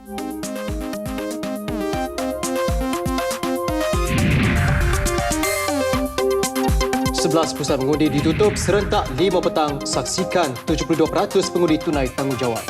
11 pusat mengundi ditutup serentak 5 petang. Saksikan 72% pengundi tunai tanggungjawab.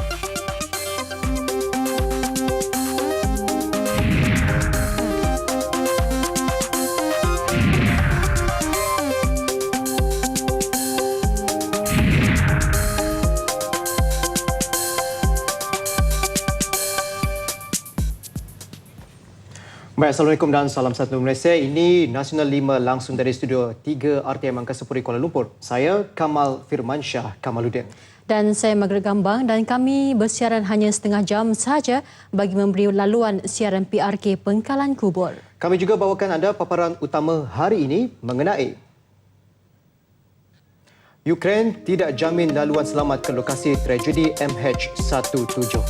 Baik, Assalamualaikum dan salam satu Malaysia. Ini Nasional 5 langsung dari studio 3 RTM Angkasa Puri Kuala Lumpur. Saya Kamal Firmansyah Kamaluddin. Dan saya Margaret Gambang dan kami bersiaran hanya setengah jam sahaja bagi memberi laluan siaran PRK Pengkalan Kubur. Kami juga bawakan anda paparan utama hari ini mengenai Ukraine tidak jamin laluan selamat ke lokasi tragedi MH17.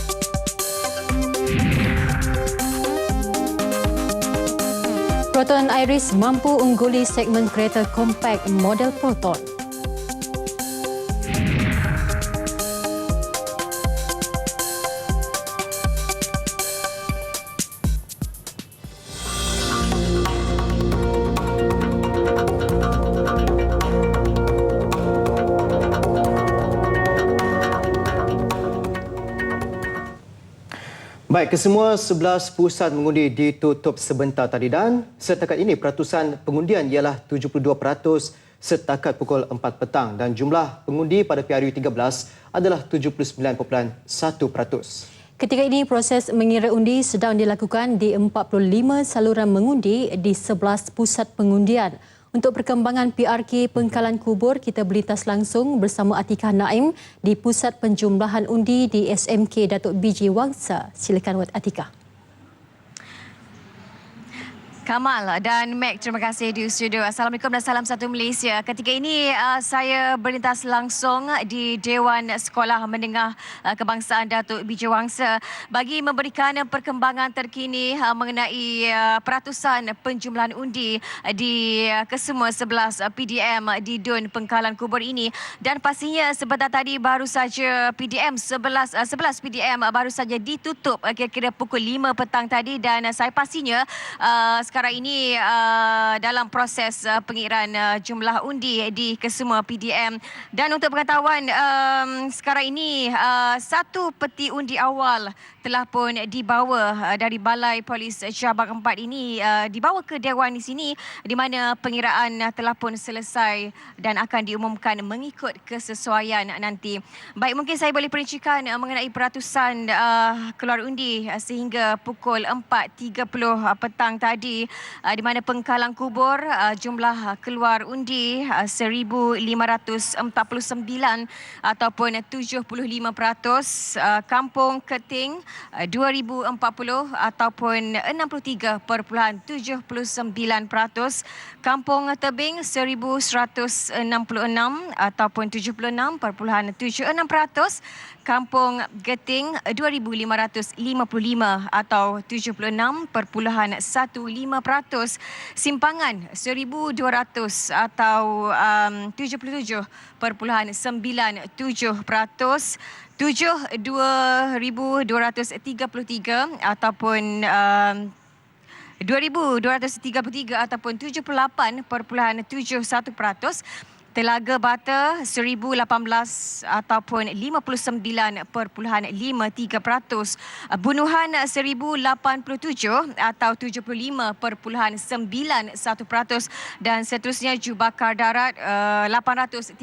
Proton Iris mampu ungguli segmen kereta kompak model Proton. Baik, kesemua 11 pusat mengundi ditutup sebentar tadi dan setakat ini peratusan pengundian ialah 72% setakat pukul 4 petang dan jumlah pengundi pada PRU 13 adalah 79.1%. Ketika ini proses mengira undi sedang dilakukan di 45 saluran mengundi di 11 pusat pengundian. Untuk perkembangan PRK Pengkalan Kubur, kita berlintas langsung bersama Atikah Naim di Pusat Penjumlahan Undi di SMK Datuk BJ Wangsa. Silakan Wat Atikah. Kamal dan Mac, terima kasih di studio. Assalamualaikum dan salam satu Malaysia. Ketika ini saya berlintas langsung di Dewan Sekolah Menengah Kebangsaan Datuk BJ Wangsa bagi memberikan perkembangan terkini mengenai peratusan penjumlahan undi di kesemua 11 PDM di Dun Pengkalan Kubur ini. Dan pastinya sebentar tadi baru saja PDM 11 PDM baru saja ditutup kira-kira pukul 5 petang tadi dan saya pastinya sekarang ini dalam proses pengiraan jumlah undi di kesemua PDM. Dan untuk pengetahuan, sekarang ini satu peti undi awal telah pun dibawa dari Balai Polis Cabang 4 ini dibawa ke Dewan di sini di mana pengiraan telah pun selesai dan akan diumumkan mengikut kesesuaian nanti. Baik, mungkin saya boleh perincikan mengenai peratusan keluar undi sehingga pukul 4.30 petang tadi di mana Pengkalan Kubur jumlah keluar undi 1,549 ataupun 75%, Kampung Keting 2,040 ataupun 63.79%, Kampung Tebing 1,166 ataupun 76.76%, Kampung Geting 2,555 atau 76.15%, Simpangan 1,200 atau 77.97%, 2,233 ataupun 2,233 ataupun 78.71%, Telaga Bata 1,018 ataupun 59.53%, Bunuhan 1,087 atau 75.91% dan seterusnya Jubakar Darat 839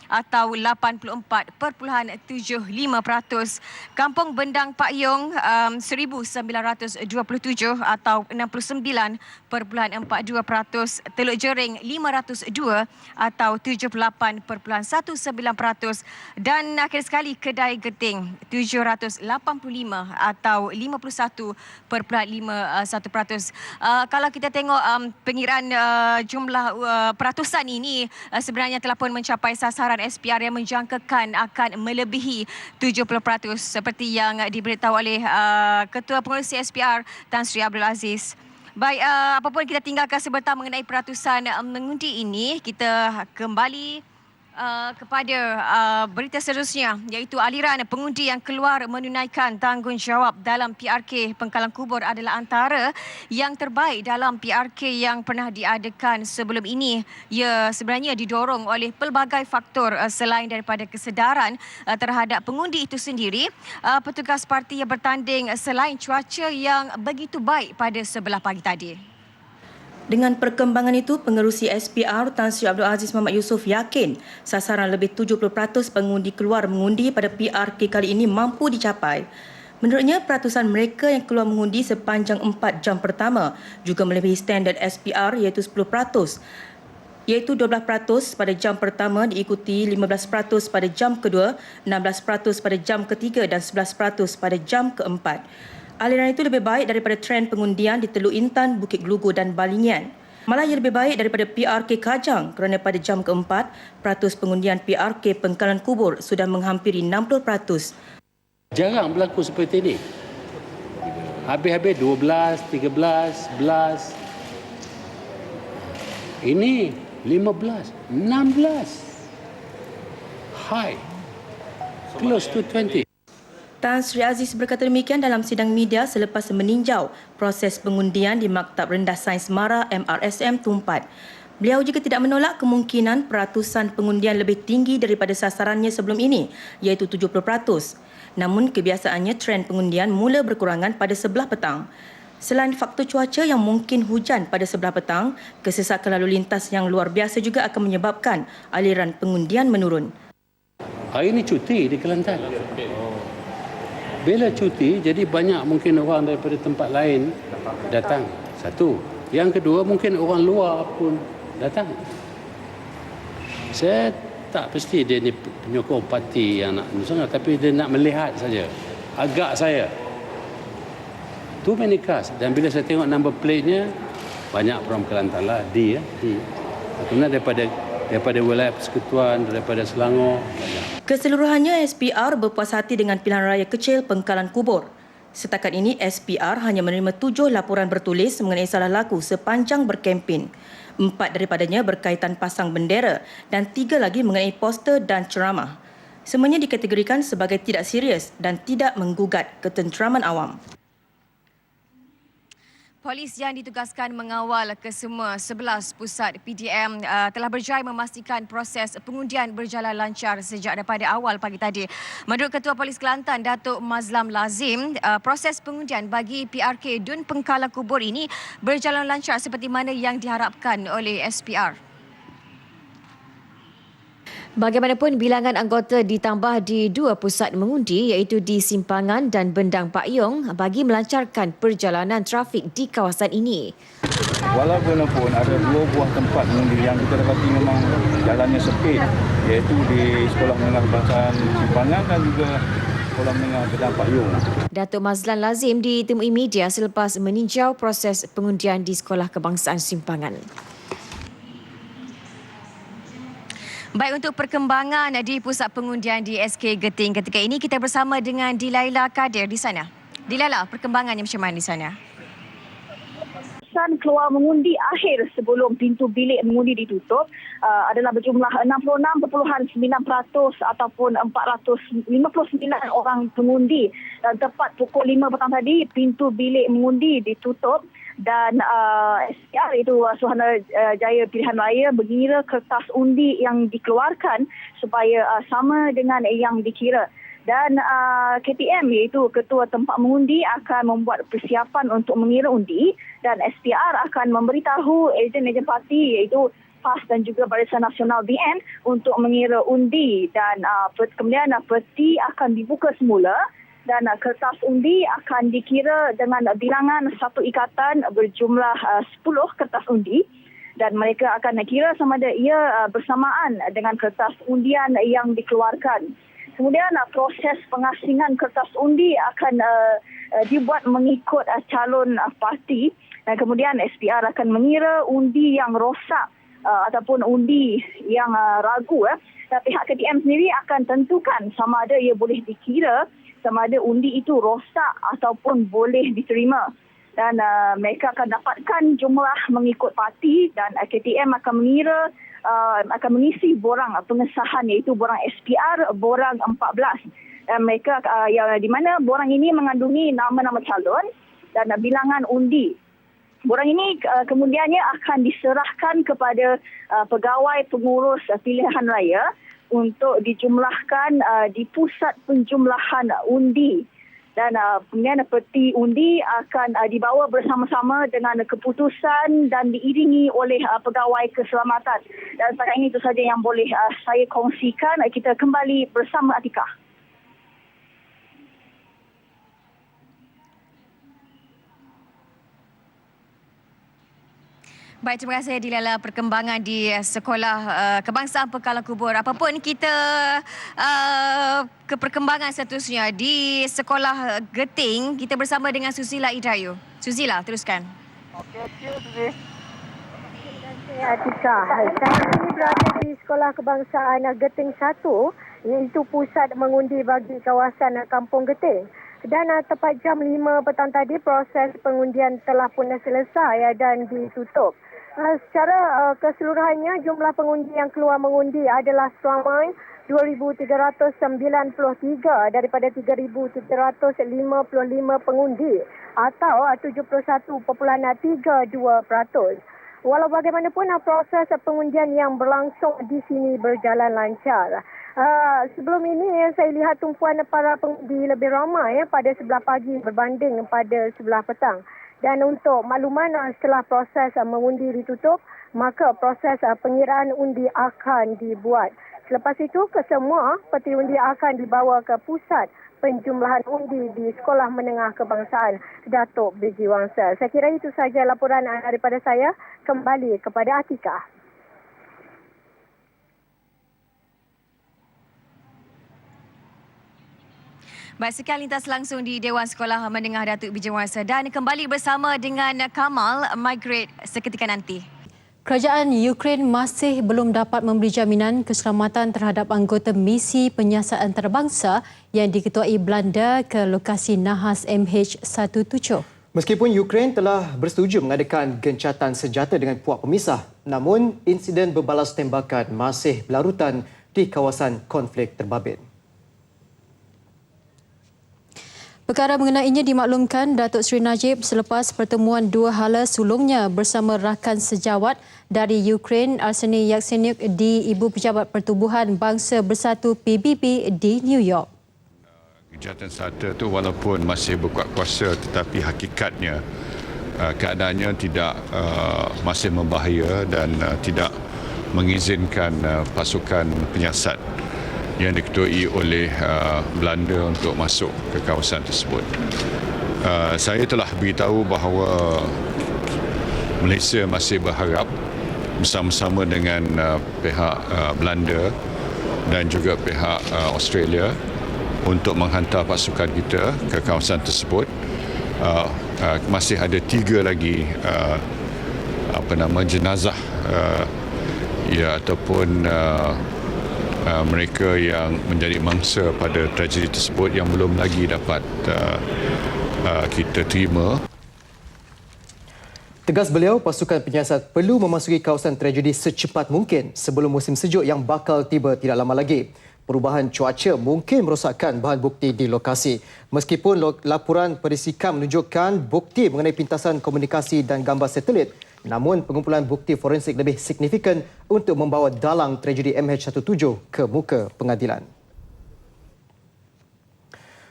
atau 84.75%, Kampung Bendang Pak Yong 1,927 atau 69.42%, Teluk Jering 502 atau 78.19% dan akhir sekali Kedai Geting 785 atau 51.51%. Kalau kita tengok pengiraan jumlah peratusan ini sebenarnya telah pun mencapai sasaran SPR yang menjangkakan akan melebihi 70% seperti yang diberitahu oleh Ketua Pengerusi SPR Tan Sri Abdul Aziz. Baik, apapun kita tinggalkan sebentar mengenai peratusan mengundi ini, kita kembali Kepada berita seterusnya, iaitu aliran pengundi yang keluar menunaikan tanggungjawab dalam PRK Pengkalan Kubur adalah antara yang terbaik dalam PRK yang pernah diadakan sebelum ini. Ia sebenarnya didorong oleh pelbagai faktor selain daripada kesedaran terhadap pengundi itu sendiri. Petugas parti yang bertanding selain cuaca yang begitu baik pada sebelah pagi tadi. Dengan perkembangan itu, pengerusi SPR Tan Sri Abdul Aziz Muhammad Yusof yakin sasaran lebih 70% pengundi keluar mengundi pada PRK kali ini mampu dicapai. Menurutnya, peratusan mereka yang keluar mengundi sepanjang 4 jam pertama juga melebihi standard SPR iaitu 10%, iaitu 12% pada jam pertama diikuti 15% pada jam kedua, 16% pada jam ketiga dan 11% pada jam keempat. Aliran itu lebih baik daripada trend pengundian di Teluk Intan, Bukit Gelugur dan Balingian. Malah ia lebih baik daripada PRK Kajang kerana pada jam keempat, peratus pengundian PRK Pengkalan Kubur sudah menghampiri 60%. Jarang berlaku seperti ini. Habis-habis 12, 13, 11. Ini 15, 16. High. Close to 20. Tan Sri Aziz berkata demikian dalam sidang media selepas meninjau proses pengundian di Maktab Rendah Sains Mara MRSM Tumpat. Beliau juga tidak menolak kemungkinan peratusan pengundian lebih tinggi daripada sasarannya sebelum ini, iaitu 70%. Namun kebiasaannya trend pengundian mula berkurangan pada sebelah petang. Selain faktor cuaca yang mungkin hujan pada sebelah petang, kesesakan lalu lintas yang luar biasa juga akan menyebabkan aliran pengundian menurun. Hari ini cuti di Kelantan. Bila cuti, jadi banyak mungkin orang daripada tempat lain datang. Satu. Yang kedua, mungkin orang luar pun datang. Saya tak pasti dia ni penyokong parti yang nak sangat, tapi dia nak melihat saja. Agak saya. Too many cars. Dan bila saya tengok number plate-nya, banyak from Kelantan lah. Kemudian daripada wilayah Persekutuan, daripada Selangor, banyak. Keseluruhannya, SPR berpuas hati dengan pilihan raya kecil Pengkalan Kubur. Setakat ini, SPR hanya menerima 7 laporan bertulis mengenai salah laku sepanjang berkempen. 4 daripadanya berkaitan pasang bendera dan 3 lagi mengenai poster dan ceramah. Semuanya dikategorikan sebagai tidak serius dan tidak menggugat ketenteraman awam. Polis yang ditugaskan mengawal kesemua 11 pusat PDM telah berjaya memastikan proses pengundian berjalan lancar sejak daripada awal pagi tadi. Menurut Ketua Polis Kelantan, Datuk Mazlan Lazim, proses pengundian bagi PRK Dun Pengkalan Kubur ini berjalan lancar seperti mana yang diharapkan oleh SPR. Bagaimanapun, bilangan anggota ditambah di 2 pusat mengundi iaitu di Simpangan dan Bendang Pak Yong bagi melancarkan perjalanan trafik di kawasan ini. Walaupun ada 2 buah tempat mengundi yang kita dapati memang jalannya sempit, iaitu di Sekolah Menengah Kebangsaan Simpangan dan juga Sekolah Menengah Bendang Pak Yong. Datuk Mazlan Lazim ditemui media selepas meninjau proses pengundian di Sekolah Kebangsaan Simpangan. Baik, untuk perkembangan di pusat pengundian di SK Geting ketika ini, kita bersama dengan Dilaila Kadir di sana. Dilaila, perkembangannya macam mana di sana? Keluar mengundi akhir sebelum pintu bilik mengundi ditutup adalah berjumlah 66.9% ataupun 459 orang pengundi. Dan tepat pukul 5 petang tadi, pintu bilik mengundi ditutup dan SPR itu Suruhanjaya Pilihan Raya mengira kertas undi yang dikeluarkan supaya sama dengan yang dikira. Dan KPM iaitu Ketua Tempat Mengundi akan membuat persiapan untuk mengira undi dan SPR akan memberitahu ejen-ejen parti iaitu PAS dan juga Barisan Nasional BN untuk mengira undi dan kemudian peti akan dibuka semula dan kertas undi akan dikira dengan bilangan satu ikatan berjumlah 10 kertas undi dan mereka akan kira sama ada ia bersamaan dengan kertas undian yang dikeluarkan. Kemudian proses pengasingan kertas undi akan dibuat mengikut calon parti dan kemudian SPR akan mengira undi yang rosak ataupun undi yang ragu. Dan pihak KTM sendiri akan tentukan sama ada ia boleh dikira, sama ada undi itu rosak ataupun boleh diterima. dan mereka akan dapatkan jumlah mengikut parti dan KTM akan mengira akan mengisi borang pengesahan iaitu borang SPR borang 14. Dan mereka yang di mana borang ini mengandungi nama-nama calon dan bilangan undi. Borang ini kemudiannya akan diserahkan kepada pegawai pengurus pilihan raya untuk dijumlahkan di pusat penjumlahan undi. Dan kemudian peti undi akan dibawa bersama-sama dengan keputusan dan diiringi oleh pegawai keselamatan. Dan setakat ini itu saja yang boleh saya kongsikan. Kita kembali bersama Atikah. Baik, terima kasih Dilala perkembangan di Sekolah Kebangsaan Pengkalan Kubur. Apapun kita ke perkembangan seterusnya di Sekolah Geting, kita bersama dengan Susila Idayu. Susila, teruskan. Okey, Susi. Saya Atika. Saya ini berada di Sekolah Kebangsaan Geting 1, iaitu pusat mengundi bagi kawasan Kampung Geting. Dan tepat jam 5 petang tadi, proses pengundian telah pun selesai dan ditutup. Secara keseluruhannya, jumlah pengundi yang keluar mengundi adalah seramai 2,393 daripada 3,355 pengundi atau 71.32%. Walau bagaimanapun, proses pengundian yang berlangsung di sini berjalan lancar. Sebelum ini saya lihat tumpuan para pengundi lebih ramai pada sebelah pagi berbanding pada sebelah petang. Dan untuk makluman, setelah proses mengundi ditutup, maka proses pengiraan undi akan dibuat. Selepas itu, kesemua peti undi akan dibawa ke pusat penjumlahan undi di Sekolah Menengah Kebangsaan Datuk Biji Wangsa. Saya kira itu sahaja laporan daripada saya. Kembali kepada Atika. Baik, sekian lintas langsung di Dewan Sekolah Menengah Datuk Biji Wangsa dan kembali bersama dengan Kamal Migrate seketika nanti. Kerajaan Ukraine masih belum dapat memberi jaminan keselamatan terhadap anggota misi penyiasat antarabangsa yang diketuai Belanda ke lokasi Nahas MH17. Meskipun Ukraine telah bersetuju mengadakan gencatan senjata dengan puak pemisah, namun insiden berbalas tembakan masih berlarutan di kawasan konflik terbabit. Perkara mengenainya dimaklumkan Datuk Seri Najib selepas pertemuan dua hala sulungnya bersama rakan sejawat dari Ukraine Arseniy Yatsenyuk di Ibu Pejabat Pertubuhan Bangsa Bersatu PBB di New York. Gencatan senjata itu walaupun masih berkuat kuasa tetapi hakikatnya keadaannya tidak masih membahaya dan tidak mengizinkan pasukan penyiasat yang diketuai oleh Belanda untuk masuk ke kawasan tersebut. Saya telah beritahu bahawa Malaysia masih berharap bersama-sama dengan pihak Belanda dan juga pihak Australia untuk menghantar pasukan kita ke kawasan tersebut. Masih ada 3 lagi jenazah ataupun mereka yang menjadi mangsa pada tragedi tersebut yang belum lagi dapat kita terima. Tegas beliau, pasukan penyiasat perlu memasuki kawasan tragedi secepat mungkin sebelum musim sejuk yang bakal tiba tidak lama lagi. Perubahan cuaca mungkin merosakkan bahan bukti di lokasi. Meskipun laporan perisikam menunjukkan bukti mengenai pintasan komunikasi dan gambar satelit, namun pengumpulan bukti forensik lebih signifikan untuk membawa dalang tragedi MH17 ke muka pengadilan.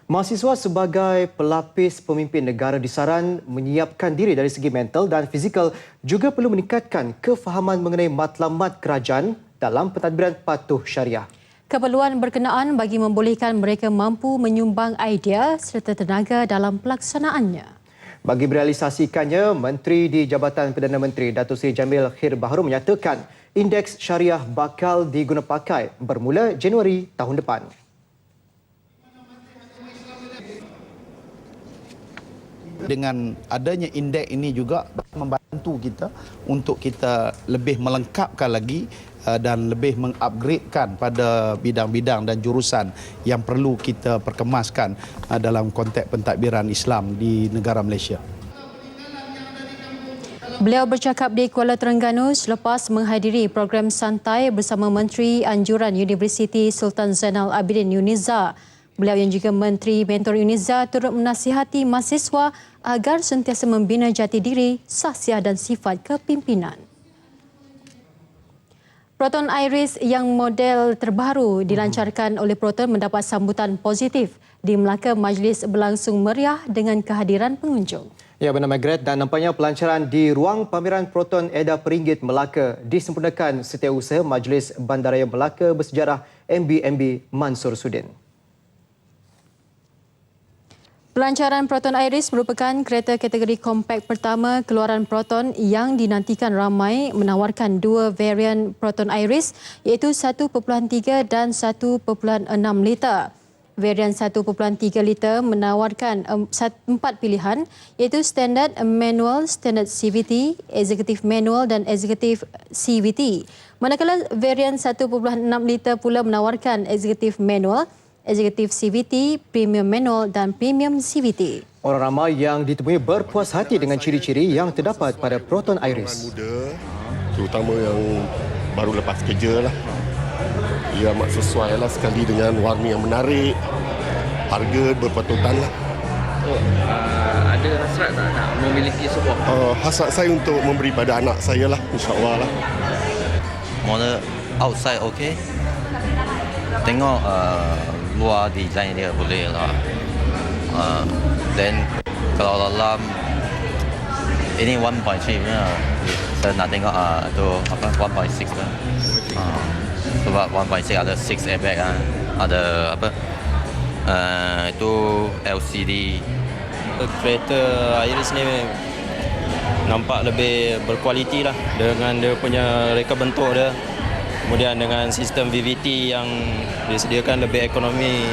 Mahasiswa sebagai pelapis pemimpin negara disaran menyiapkan diri dari segi mental dan fizikal, juga perlu meningkatkan kefahaman mengenai matlamat kerajaan dalam pentadbiran patuh syariah. Keperluan berkenaan bagi membolehkan mereka mampu menyumbang idea serta tenaga dalam pelaksanaannya. Bagi merealisasikannya, Menteri di Jabatan Perdana Menteri Datuk Seri Jamil Khair Baharudin menyatakan indeks syariah bakal digunapakai bermula Januari tahun depan. Dengan adanya indeks ini juga membantu kita untuk kita lebih melengkapkan lagi dan lebih mengupgradekan pada bidang-bidang dan jurusan yang perlu kita perkemaskan dalam konteks pentadbiran Islam di negara Malaysia. Beliau bercakap di Kuala Terengganu selepas menghadiri program santai bersama Menteri Anjuran Universiti Sultan Zainal Abidin Yuniza. Beliau yang juga Menteri Mentor Yuniza turut menasihati mahasiswa agar sentiasa membina jati diri, sahsiah dan sifat kepimpinan. Proton Iris yang model terbaru dilancarkan oleh Proton mendapat sambutan positif. Di Melaka, majlis berlangsung meriah dengan kehadiran pengunjung. Ya, bernama Margaret, dan nampaknya pelancaran di ruang pameran Proton Eda Peringgit Melaka disempurnakan Setiausaha Majlis Bandaraya Melaka bersejarah MBMB Mansur Sudin. Pelancaran Proton Iris merupakan kereta kategori kompak pertama keluaran Proton yang dinantikan ramai, menawarkan dua varian Proton Iris iaitu 1.3 dan 1.6 liter. Varian 1.3 liter menawarkan 4 pilihan iaitu standard manual, standard CVT, executive manual dan executive CVT. Manakala varian 1.6 liter pula menawarkan executive manual, executive CVT, premium manual dan premium CVT. Orang ramai yang ditemui berpuas hati dengan ciri-ciri yang terdapat pada Proton Iris. Muda, terutama yang baru lepas kerja lah. Ia amat sesuai lah sekali dengan warna yang menarik, harga berpatutan lah. Ada hasrat tak nak memiliki sebuah? Hasrat saya untuk memberi pada anak saya lah, insyaAllah lah. Model outside okey. Tengok luar design dia boleh lah. Then kalau dalam ini 1.3 lah. Saya nak tengok tu apa 1.6 lah. Sebab 1.6 ada 6 airbag kan. Ada apa? Itu LCD. Kereta Iris ni nampak lebih berkualiti lah dengan dia punya reka bentuk dia. Kemudian dengan sistem VVT yang disediakan lebih ekonomi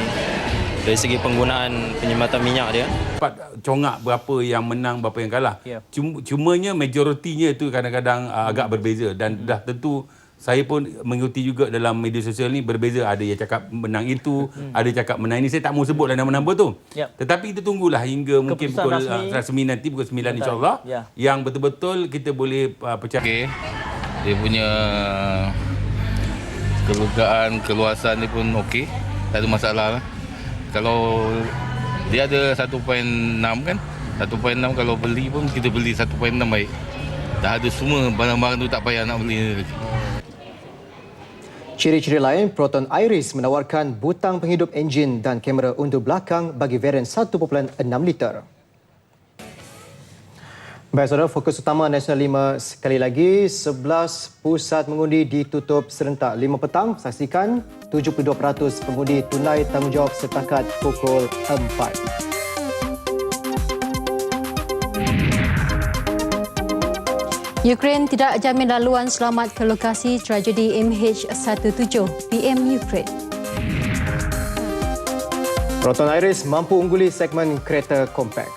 dari segi penggunaan penyematan minyak dia. Dapat congak berapa yang menang, berapa yang kalah. Yeah. Cumanya majoritinya itu kadang-kadang agak berbeza dan dah tentu saya pun mengikuti juga dalam media sosial ni berbeza. Ada yang cakap menang itu, ada yang cakap menang ini. Saya tak mau sebutlah nama-nama tu. Yep. Tetapi kita tunggulah hingga mungkin pukul rasmi nanti pukul 9 insyaAllah. Yeah. Yang betul-betul kita boleh pecah. Okay. Dia punya kelegaan, keluasan dia pun okey. Tak ada masalah lah. Kalau dia ada 1.6 kan. 1.6 kalau beli pun kita beli 1.6 baik. Dah ada semua barang-barang tu tak payah nak beli lagi. Ciri-ciri lain, Proton Iris menawarkan butang penghidup enjin dan kamera undur belakang bagi varian 1.6 liter. Baik saudara, fokus utama Nasional 5 sekali lagi, 11 pusat mengundi ditutup serentak 5 petang. Saksikan 72% pengundi tunai tanggungjawab setakat pukul 4. Ukraine tidak jamin laluan selamat ke lokasi tragedi MH17 PM Ukraine. Proton Iris mampu ungguli segmen kereta kompak.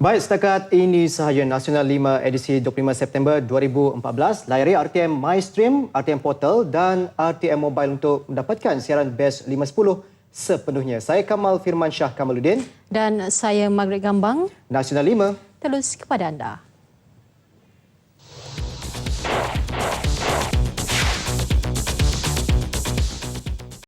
Baik, setakat ini sahaja Nasional 5 edisi 25 September 2014. Layari RTM MyStream, RTM Portal dan RTM Mobile untuk mendapatkan siaran Best 510 sepenuhnya. Saya Kamal Firman Shah Kamaluddin. Dan saya Margaret Gambang. Nasional 5. Terus kepada anda.